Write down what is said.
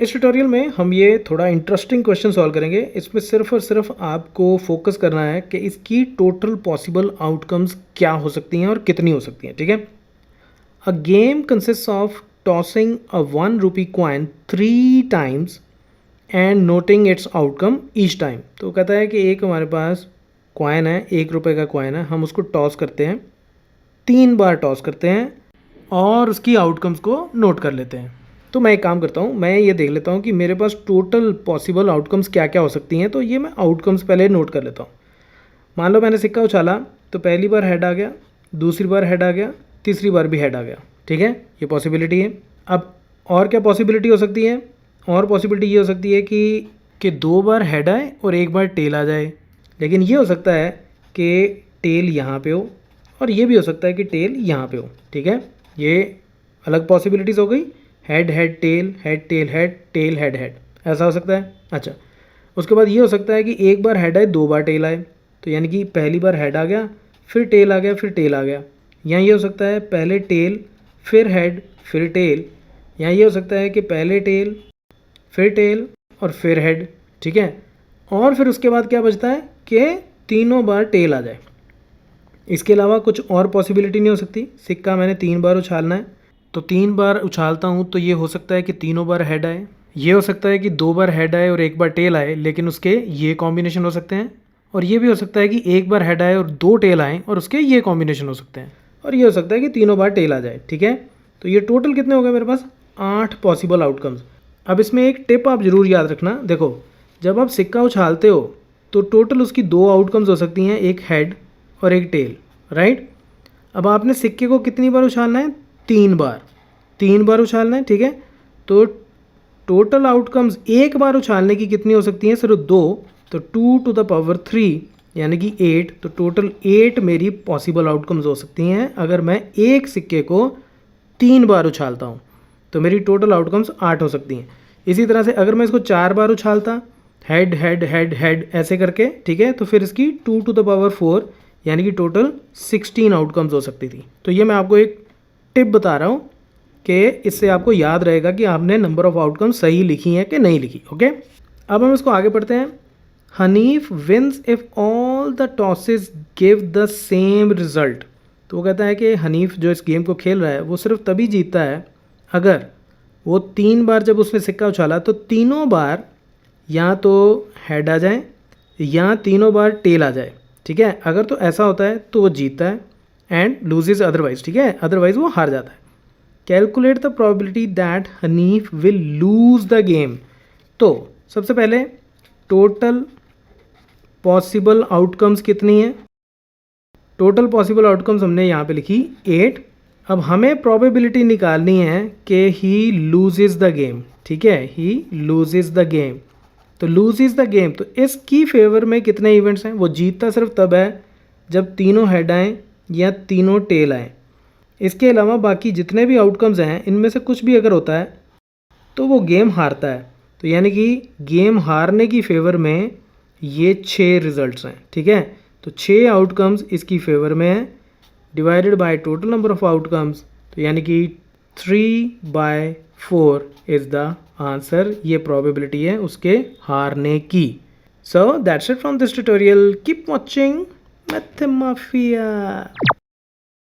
इस ट्यूटोरियल में हम ये थोड़ा इंटरेस्टिंग क्वेश्चन सॉल्व करेंगे। इसमें सिर्फ और सिर्फ आपको फोकस करना है कि इसकी टोटल पॉसिबल आउटकम्स क्या हो सकती हैं और कितनी हो सकती हैं, ठीक है। A game consist of tossing a 1 rupee coin 3 times and noting its outcome each time. तो कहता है कि एक हमारे पास कॉइन है, 1 रुपये का कॉइन है, हम उसको टॉस करते हैं, 3 बार टॉस करते हैं और उसकी आउटकम्स को नोट कर लेते हैं। तो मैं एक काम करता हूँ, मैं ये देख लेता हूँ कि मेरे पास टोटल पॉसिबल आउटकम्स क्या क्या हो सकती हैं। तो ये मैं आउटकम्स पहले नोट कर लेता हूँ। मान लो मैंने सिक्का उछाला तो पहली बार हेड आ गया, दूसरी बार हेड आ गया, तीसरी बार भी हेड आ गया, ठीक है, ये पॉसिबिलिटी है। अब और क्या पॉसिबिलिटी हो सकती है? और पॉसिबिलिटी ये हो सकती है कि 2 बार हेड आए और 1 बार टेल आ जाए। लेकिन ये हो सकता है कि टेल यहाँ पे हो और ये भी हो सकता है कि टेल यहाँ पे हो, ठीक है। ये अलग पॉसिबिलिटीज़ हो गई, head head tail, head tail head, tail head head, ऐसा हो सकता है। अच्छा, उसके बाद ये हो सकता है कि 1 बार हेड आए, 2 बार टेल आए। तो यानी कि पहली बार हेड आ गया, फिर टेल आ गया, फिर टेल आ गया। यहाँ ये हो सकता है पहले टेल, फिर हेड, फिर टेल। यहाँ ये हो सकता है कि पहले टेल, फिर टेल और फिर हेड, ठीक है। और फिर उसके बाद क्या बचता है कि तीनों बार टेल आ जाए। इसके अलावा कुछ और पॉसिबिलिटी नहीं हो सकती। सिक्का मैंने 3 बार उछालना है, तो 3 बार उछालता हूँ तो ये हो सकता है कि तीनों बार हेड आए। ये हो सकता है कि 2 बार हेड आए और 1 बार टेल आए, लेकिन उसके ये कॉम्बिनेशन हो सकते हैं। और ये भी हो सकता है कि 1 बार हेड आए और 2 टेल आए और उसके ये कॉम्बिनेशन हो सकते हैं। और ये हो सकता है कि तीनों बार टेल आ जाए, ठीक है। तो ये टोटल कितने हो गए मेरे पास? 8 पॉसिबल आउटकम्स। अब इसमें एक टिप आप ज़रूर याद रखना। देखो, जब आप सिक्का उछालते हो तो टोटल उसकी 2 आउटकम्स हो सकती हैं, एक हेड और एक टेल, राइट। अब आपने सिक्के को कितनी बार उछालना है? 3 बार, 3 बार उछालना है, ठीक है। तो टोटल आउटकम्स एक बार उछालने की कितनी हो सकती हैं? सिर्फ 2, तो 2 टू द पावर 3 यानी कि 8। तो टोटल 8 मेरी पॉसिबल आउटकम्स हो सकती हैं अगर मैं एक सिक्के को 3 बार उछालता हूँ। तो मेरी टोटल आउटकम्स 8 हो सकती हैं। इसी तरह से अगर मैं इसको 4 बार उछालता, हेड हेड हेड हेड ऐसे करके, ठीक है, तो फिर इसकी 2 टू द पावर 4 यानी कि टोटल 16 आउटकम्स हो सकती थी। तो ये मैं आपको एक टिप बता रहा हूँ कि इससे आपको याद रहेगा कि आपने नंबर ऑफ आउटकम्स सही लिखी हैं कि नहीं लिखी, ओके। अब हम इसको आगे पढ़ते हैं। Hanif wins if all the tosses give the same result. तो वो कहता है कि हनीफ जो इस गेम को खेल रहा है वो सिर्फ तभी जीतता है अगर वो 3 बार जब उसने सिक्का उछाला तो तीनों बार या तो हेड आ जाए या तीनों बार टेल आ जाए, ठीक है। अगर तो ऐसा होता है तो वो जीतता है एंड लूजेज अदरवाइज, ठीक है, अदरवाइज वो हार जाता है। Calculate the probability that Hanif will lose the game. तो सबसे पहले टोटल पॉसिबल आउटकम्स कितनी हैं? टोटल पॉसिबल आउटकम्स हमने यहाँ पे लिखी 8। अब हमें प्रोबेबिलिटी निकालनी है कि ही लूजेज द गेम, ठीक है, ही लूजेज द गेम। तो लूजेज द गेम, तो इसकी फेवर में कितने इवेंट्स हैं? वो जीतता सिर्फ तब है जब तीनों हेड आएँ या तीनों टेल आएँ। इसके अलावा बाकी जितने भी आउटकम्स हैं इनमें से कुछ भी अगर होता है तो वो गेम हारता है। तो यानी कि गेम हारने की फेवर में ये 6 रिजल्ट्स हैं, ठीक है। तो 6 आउटकम्स इसकी फेवर में है divided by total number of outcomes, तो यानी कि 3/4 इज़ द आंसर। ये प्रोबेबिलिटी है उसके हारने की। So that's it from this tutorial. Keep watching मैथमाफिया।